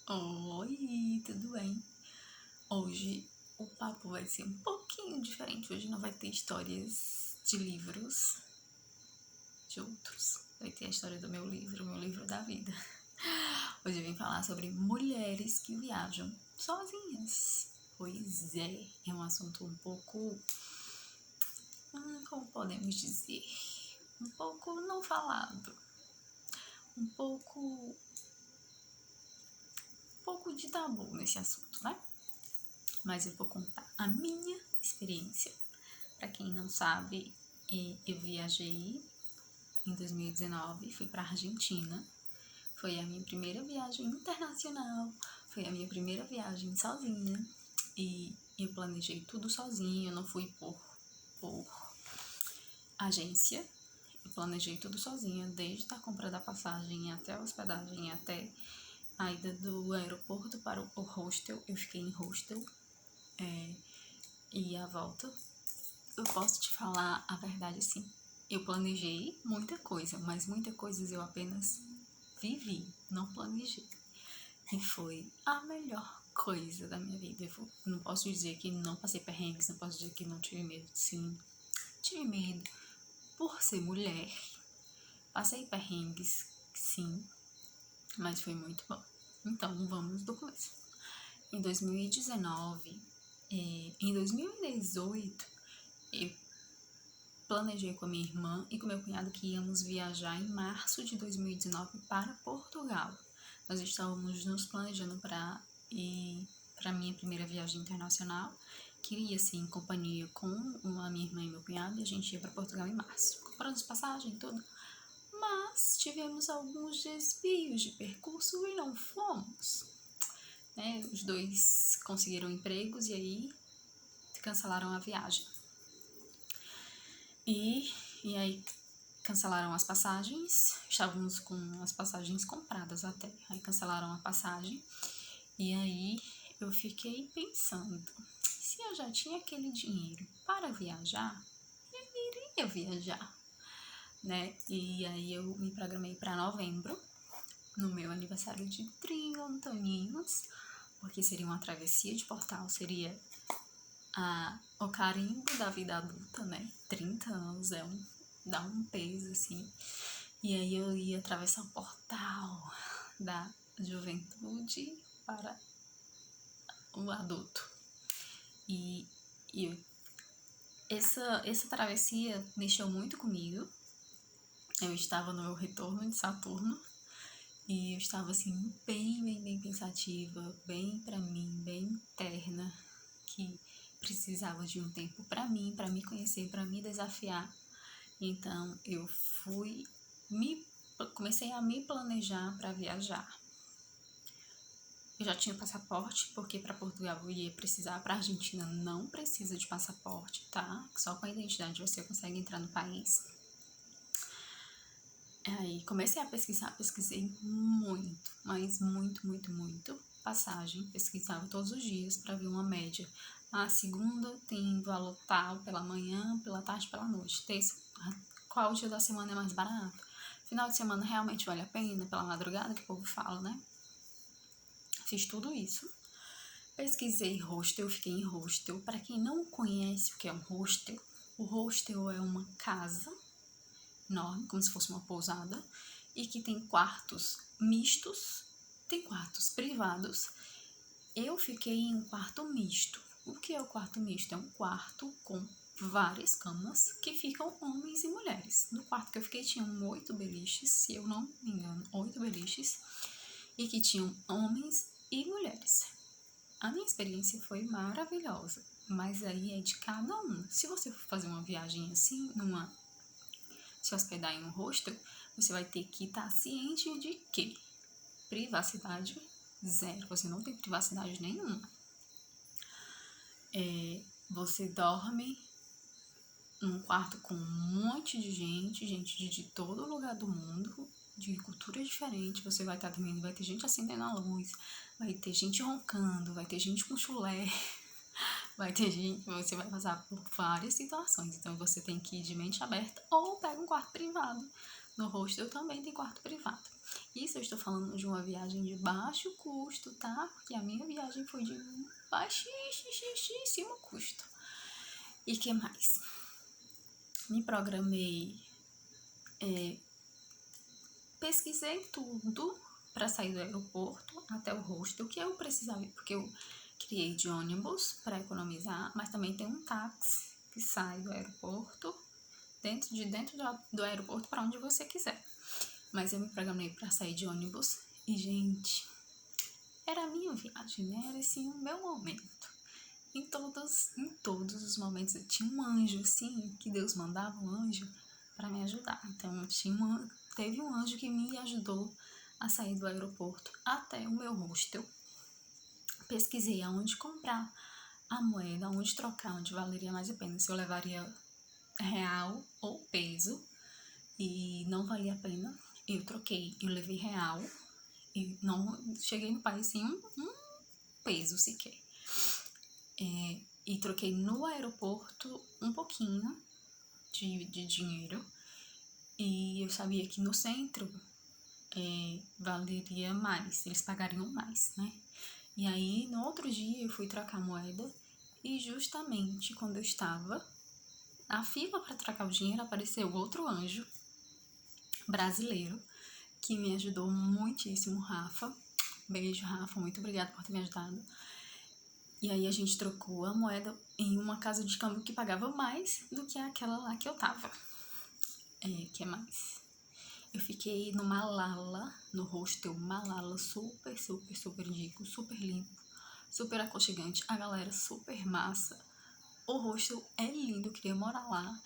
Oi, tudo bem? Hoje o papo vai ser um pouquinho diferente. Hoje não vai ter histórias de livros de outros. Vai ter a história do meu livro da vida. Hoje eu vim falar sobre mulheres que viajam sozinhas. Pois é um assunto um pouco, como podemos dizer, um pouco não falado, um pouco de tabu nesse assunto, né? Mas eu vou contar a minha experiência. Para quem não sabe, eu viajei em 2019, fui para a Argentina. Foi a minha primeira viagem internacional, foi a minha primeira viagem sozinha. E eu planejei tudo sozinha, eu não fui por agência. Eu planejei tudo sozinha, desde a compra da passagem até a hospedagem, até a ida do aeroporto para o hostel. Eu fiquei em hostel, e a volta. Eu posso te falar a verdade assim. Eu planejei muita coisa, mas muita coisa eu apenas vivi, não planejei. E foi a melhor coisa da minha vida. Eu não posso dizer que não passei perrengues, não posso dizer que não tive medo. Sim, tive medo por ser mulher. Passei perrengues, sim, mas foi muito bom. Então, vamos do começo. Em 2019, em 2018, eu planejei com a minha irmã e com meu cunhado que íamos viajar em março de 2019 para Portugal. Nós estávamos nos planejando para ir para a minha primeira viagem internacional, que ia ser em companhia com a minha irmã e meu cunhado, e a gente ia para Portugal em março. Compramos passagem e tudo, mas tivemos alguns desvios de percurso e não fomos. Os dois conseguiram empregos e aí cancelaram a viagem. E aí cancelaram as passagens, estávamos com as passagens compradas até, aí cancelaram a passagem, e aí eu fiquei pensando, se eu já tinha aquele dinheiro para viajar, eu iria viajar, né? E aí eu me programei para novembro, no meu aniversário de 30 aninhos, porque seria uma travessia de Portal, seria o carimbo da vida adulta, né? 30 anos dá um peso, assim. E aí eu ia atravessar o portal da juventude para o adulto. E essa travessia mexeu muito comigo. Eu estava no meu retorno de Saturno e eu estava assim bem pensativa, bem para mim, bem interna, que precisava de um tempo para mim, para me conhecer, para me desafiar. Então eu comecei a me planejar para viajar. Eu já tinha passaporte, porque para Portugal eu ia precisar, para Argentina não precisa de passaporte, tá? Só com a identidade você consegue entrar no país. Aí comecei a pesquisar, pesquisei muito, mas muito passagem, pesquisava todos os dias para ver uma média. A segunda tem valor tal pela manhã, pela tarde, pela noite. Terça, qual dia da semana é mais barato? Final de semana realmente vale a pena, pela madrugada que o povo fala, né? Fiz tudo isso. Pesquisei hostel, fiquei em hostel. Para quem não conhece o que é um hostel, o hostel é uma casa enorme, como se fosse uma pousada, e que tem quartos mistos, tem quartos privados. Eu fiquei em um quarto misto. O que é o quarto misto? É um quarto com várias camas que ficam homens e mulheres. No quarto que eu fiquei tinham 8 beliches, se eu não me engano, 8 beliches, e que tinham homens e mulheres. A minha experiência foi maravilhosa, mas aí é de cada um. Se você for fazer uma viagem assim, se hospedar em um hostel, você vai ter que estar ciente de que privacidade zero, você não tem privacidade nenhuma. Você dorme num quarto com um monte de gente de todo lugar do mundo, de cultura diferente. Você vai estar dormindo, vai ter gente acendendo a luz, vai ter gente roncando, vai ter gente com chulé, vai ter gente, você vai passar por várias situações. Então você tem que ir de mente aberta ou pega um quarto privado No hostel também tem quarto privado. Isso eu estou falando de uma viagem de baixo custo, tá? Porque a minha viagem foi de baixíssimo custo. E que mais? Me programei, pesquisei tudo para sair do aeroporto até o hostel, que eu precisava, porque eu criei de ônibus para economizar, mas também tem um táxi que sai do aeroporto, dentro do aeroporto para onde você quiser. Mas eu me programei para sair de ônibus e, gente, era a minha viagem, né? Era assim o meu momento. Em todos os momentos eu tinha um anjo, assim, que Deus mandava um anjo para me ajudar. Então teve um anjo que me ajudou a sair do aeroporto até o meu hostel. Pesquisei aonde comprar a moeda, aonde trocar, onde valeria mais a pena, se eu levaria real ou peso, e não valia a pena. Eu troquei, eu levei real e não cheguei no país sem um peso sequer. E troquei no aeroporto um pouquinho de dinheiro, e eu sabia que no centro valeria mais, eles pagariam mais, né? E aí, no outro dia, eu fui trocar moeda e justamente quando eu estava na fila para trocar o dinheiro, apareceu outro anjo brasileiro que me ajudou muitíssimo, Rafa. Beijo, Rafa, muito obrigada por ter me ajudado. E aí a gente trocou a moeda em uma casa de câmbio que pagava mais do que aquela lá que eu tava. Que mais? Eu fiquei no Malala, no hostel Malala, super rico, super limpo, super aconchegante, a galera super massa. O hostel é lindo, eu queria morar lá.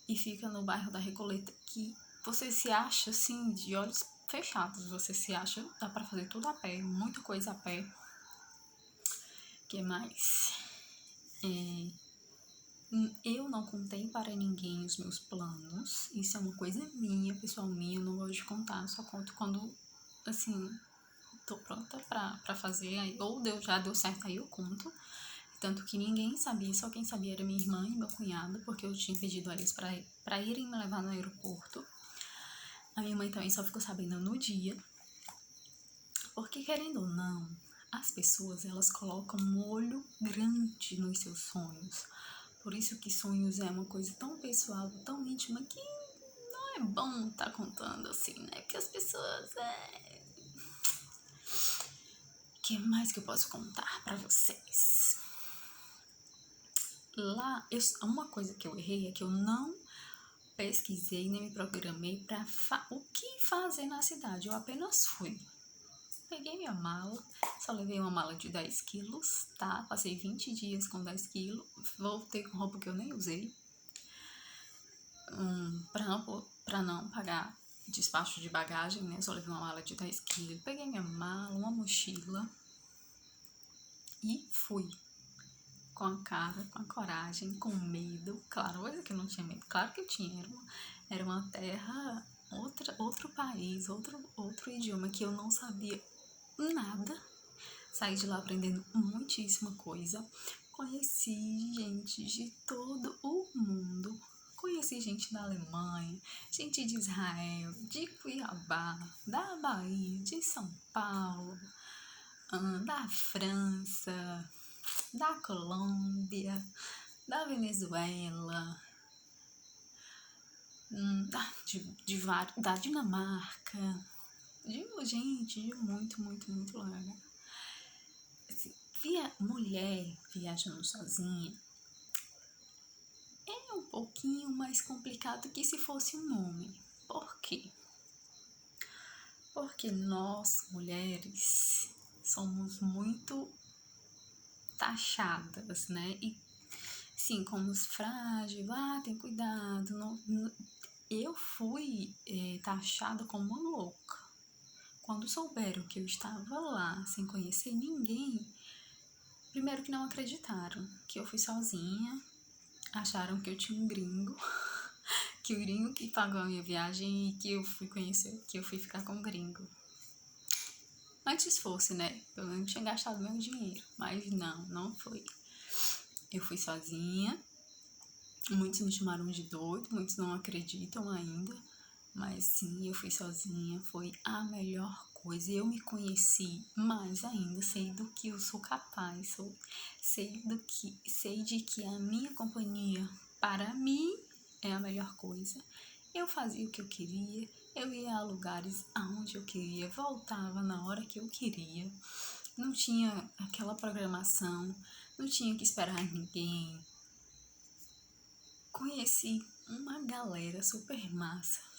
E fica no bairro da Recoleta, que você se acha assim, de olhos fechados, você se acha, dá pra fazer tudo a pé, muita coisa a pé. Que mais? Eu não contei para ninguém os meus planos. Isso é uma coisa minha, pessoal minha, eu não gosto de contar, só conto quando, assim, tô pronta pra fazer, ou já deu certo, aí eu conto. Tanto que ninguém sabia, só quem sabia era minha irmã e meu cunhado, porque eu tinha pedido a eles pra irem me levar no aeroporto. A minha mãe também só ficou sabendo no dia, porque querendo ou não, as pessoas, elas colocam um olho grande nos seus sonhos. Por isso que sonhos é uma coisa tão pessoal, tão íntima, que não é bom estar contando assim, né? Porque as pessoas O que mais que eu posso contar pra vocês? Lá, uma coisa que eu errei é que eu não pesquisei nem me programei para o que fazer na cidade. Eu apenas fui. Peguei minha mala, só levei uma mala de 10 quilos, tá? Passei 20 dias com 10 quilos, voltei com roupa que eu nem usei, pra não pagar despacho de bagagem, né? Só levei uma mala de 10 quilos. Peguei minha mala, uma mochila e fui. Com a cara, com a coragem, com medo. Claro, coisa que eu não tinha medo. Claro que eu tinha. Era uma terra, outro país, outro idioma que eu não sabia nada. Saí de lá aprendendo muitíssima coisa. Conheci gente de todo o mundo. Conheci gente da Alemanha, gente de Israel, de Cuiabá, da Bahia, de São Paulo, da França, da Colômbia, da Venezuela, da Dinamarca, de muito lugar. Assim, mulher viajando sozinha é um pouquinho mais complicado que se fosse um homem. Por quê? Porque nós, mulheres, somos muito taxadas, né? E sim, como frágil, tem cuidado. Eu fui taxada como uma louca. Quando souberam que eu estava lá sem conhecer ninguém, primeiro que não acreditaram que eu fui sozinha, acharam que eu tinha um gringo, que o gringo que pagou a minha viagem e que eu fui conhecer, que eu fui ficar com o gringo. Antes fosse, né? Eu não tinha gastado meu dinheiro, mas não foi. Eu fui sozinha, muitos me chamaram de doido, muitos não acreditam ainda, Mas sim, eu fui sozinha, foi a melhor coisa. Eu me conheci mais ainda, sei do que eu sou capaz, sei de que a minha companhia, para mim, é a melhor coisa. Eu fazia o que eu queria, eu ia a lugares aonde eu queria, voltava na hora que eu queria. Não tinha aquela programação, não tinha que esperar ninguém. Conheci uma galera super massa.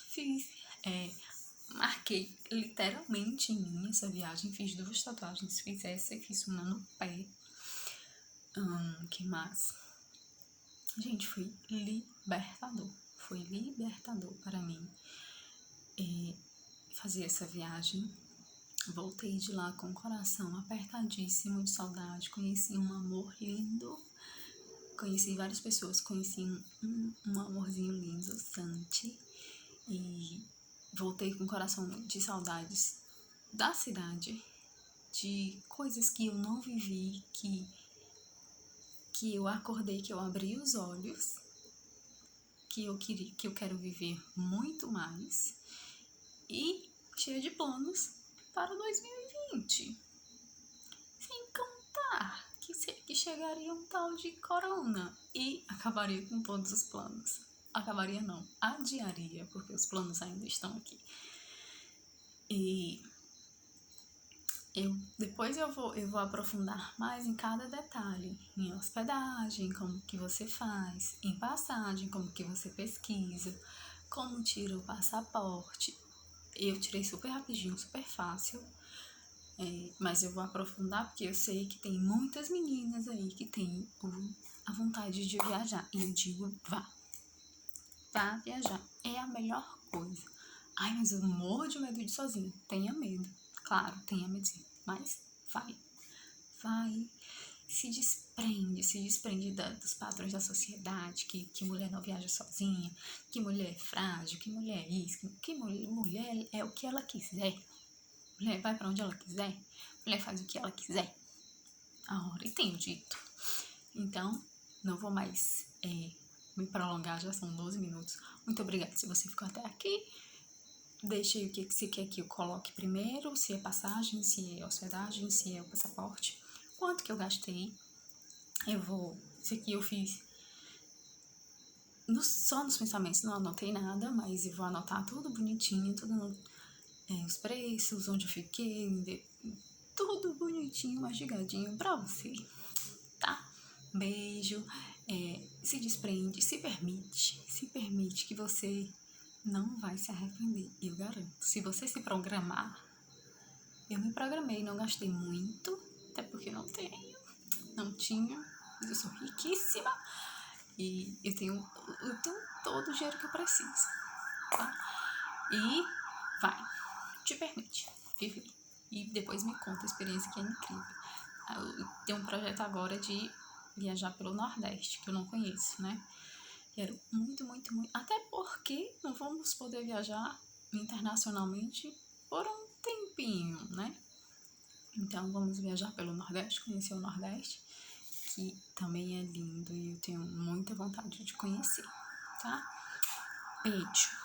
Marquei literalmente em mim essa viagem. Fiz 2 tatuagens, fiz essa e fiz uma no pé. Que massa. Gente, foi libertador. Foi libertador para mim fazer essa viagem. Voltei de lá com o coração apertadíssimo de saudade. Conheci um amor lindo. Conheci várias pessoas. Conheci um amorzinho lindo, Santi. E voltei com o coração de saudades da cidade, de coisas que eu não vivi, que eu acordei, que eu abri os olhos, que eu quero viver muito mais, e cheia de planos para 2020. Sem contar que chegaria um tal de corona e acabaria com todos os planos. Acabaria não, adiaria, porque os planos ainda estão aqui. E depois eu vou aprofundar mais em cada detalhe, em hospedagem, como que você faz, em passagem, como que você pesquisa, como tira o passaporte. Eu tirei super rapidinho, super fácil, mas eu vou aprofundar porque eu sei que tem muitas meninas aí que têm a vontade de viajar. E eu digo, vá viajar, é a melhor coisa. Ai, mas eu morro de medo de ir sozinha. Tenha medo, claro, tenha medo sim, mas vai, se desprende dos padrões da sociedade, que mulher não viaja sozinha, que mulher é frágil, que mulher é isso, que mulher é o que ela quiser. Mulher vai pra onde ela quiser, mulher faz o que ela quiser. A hora e tenho dito. Então, não vou mais me prolongar, já são 12 minutos. Muito obrigada se você ficou até aqui. Deixe aí o que você quer que eu coloque primeiro, se é passagem, se é hospedagem, se é o passaporte, quanto que eu gastei. Isso aqui eu fiz só nos pensamentos, não anotei nada, mas eu vou anotar tudo bonitinho, tudo, os preços, onde eu fiquei, tudo bonitinho, mastigadinho pra você, tá? Beijo, se desprende, se permite que você não vai se arrepender, eu garanto. Se você se programar, eu me programei, não gastei muito, até porque não tinha, mas eu sou riquíssima e eu tenho todo o dinheiro que eu preciso, tá? E vai, te permite viver. E depois me conta a experiência, que é incrível. Eu tenho um projeto agora de viajar pelo Nordeste, que eu não conheço, né? Quero muito, muito, muito. Até porque não vamos poder viajar internacionalmente por um tempinho, né? Então vamos viajar pelo Nordeste, conhecer o Nordeste, que também é lindo e eu tenho muita vontade de conhecer, tá? Beijo!